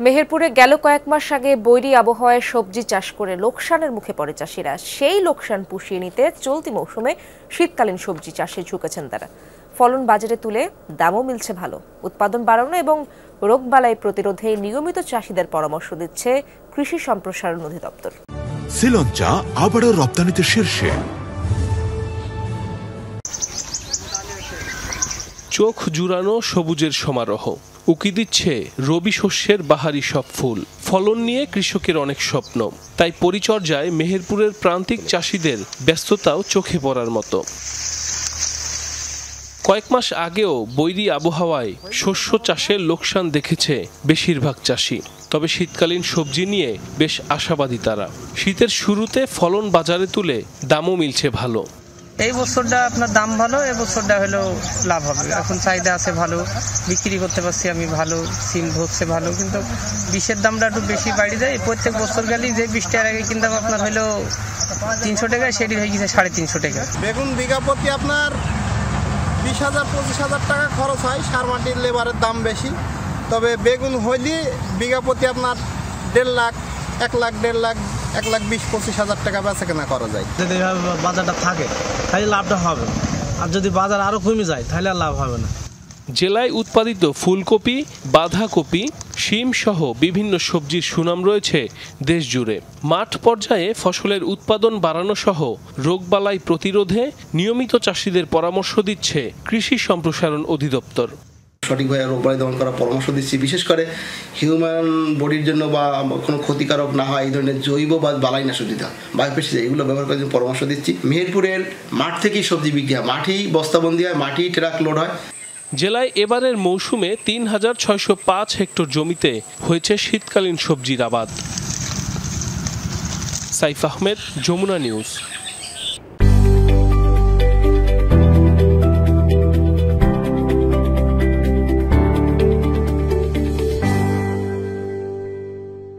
মেহেরপুরে গেল কয়েক মাস আগে বৈরী আবহাওয়ায় সবজি চাষ করে লোকসানের মুখে পড়ে চাষিরা। সেই লোকসান পুষিয়ে নিতে চলতি মৌসুমে শীতকালীন সবজি চাষে ঝুঁকেছেন তারা। ফলন বাজারে তুলে দামও মিলছে ভালো। উৎপাদন বাড়ানো এবং রোগবালাই প্রতিরোধে নিয়মিত চাষিদের পরামর্শ দিচ্ছে কৃষি সম্প্রসারণ অধিদপ্তর। শ্রীলঙ্কা আবারও রপ্তানিতে শীর্ষে। চোখ জুড়ানো সবুজের সমারোহ উকি দিচ্ছে রবি শস্যের বাহারি সব ফুল। ফলন নিয়ে কৃষকের অনেক স্বপ্ন, তাই পরিচর্যায় মেহেরপুরের প্রান্তিক চাষিদের ব্যস্ততাও চোখে পড়ার মতো। কয়েক মাস আগেও বৈরী আবহাওয়ায় শস্য চাষের লোকসান দেখেছে বেশিরভাগ চাষি। তবে শীতকালীন সবজি নিয়ে বেশ আশাবাদী তারা। শীতের শুরুতে ফলন বাজারে তুলে দামও মিলছে ভালো। এই বছরটা আপনার দাম ভালো, এই বছরটা হলো লাভ হবে। এখন চাহিদা আছে ভালো, বিক্রি করতে পারছি আমি ভালো, সিম ধরছে ভালো, কিন্তু বিষের দামটা একটু বেশি বাড়ি যায়। প্রত্যেক বছর গেলেই যে 20 টাকার আগে কিনতাম আপনার হলো 300 টাকা, সেটি হয়ে গেছে 350 টাকা। বেগুন বিঘা প্রতি আপনার 20,000-25,000 টাকা খরচ হয়, সার মাটির লেবারের দাম বেশি। তবে বেগুন হইলে বিঘা প্রতি আপনার 1.5 লাখ, 1 লাখ, 1.5 লাখ, 1,20,000-25,000 টাকা বেচা কেনা করা যায়। যদি বাজারটা থাকে তাহলে লাভটা হবে, আর যদি বাজার আরো কমে যায় তাহলে আর লাভ হবে না। জেলায় উৎপাদিত ফুলকপি, বাঁধাকপি, শিম সহ বিভিন্ন সবজির সুনাম রয়েছে দেশ জুড়ে। মাঠ পর্যায়ে ফসলের উৎপাদন বাড়ানো সহ রোগবালাই প্রতিরোধে নিয়মিত চাষিদের পরামর্শ দিচ্ছে কৃষি সম্প্রসারণ অধিদপ্তর। সঠিকভাবে রোগবালাই দমন করার পরামর্শ দিচ্ছি। বিশেষ করে হিউম্যান বডির জন্য বা কোনো ক্ষতিকারক না হয় এই ধরনের জৈব বা বালাইনাশক দিতে হয়, বায়োপেস্টিসাইড, এগুলো ব্যবহার করার জন্য পরামর্শ দিচ্ছি। মেহেরপুরের মাঠ থেকেই সবজি বিক্রি হয়, মাঠেই বস্তাবন্দি হয়, মাঠেই ট্রাক লোড হয়। জেলায় এবারের মৌসুমে 3,605 হেক্টর জমিতে হয়েছে শীতকালীন সবজির আবাদ। সাইফ আহমেদ, যমুনা নিউজ।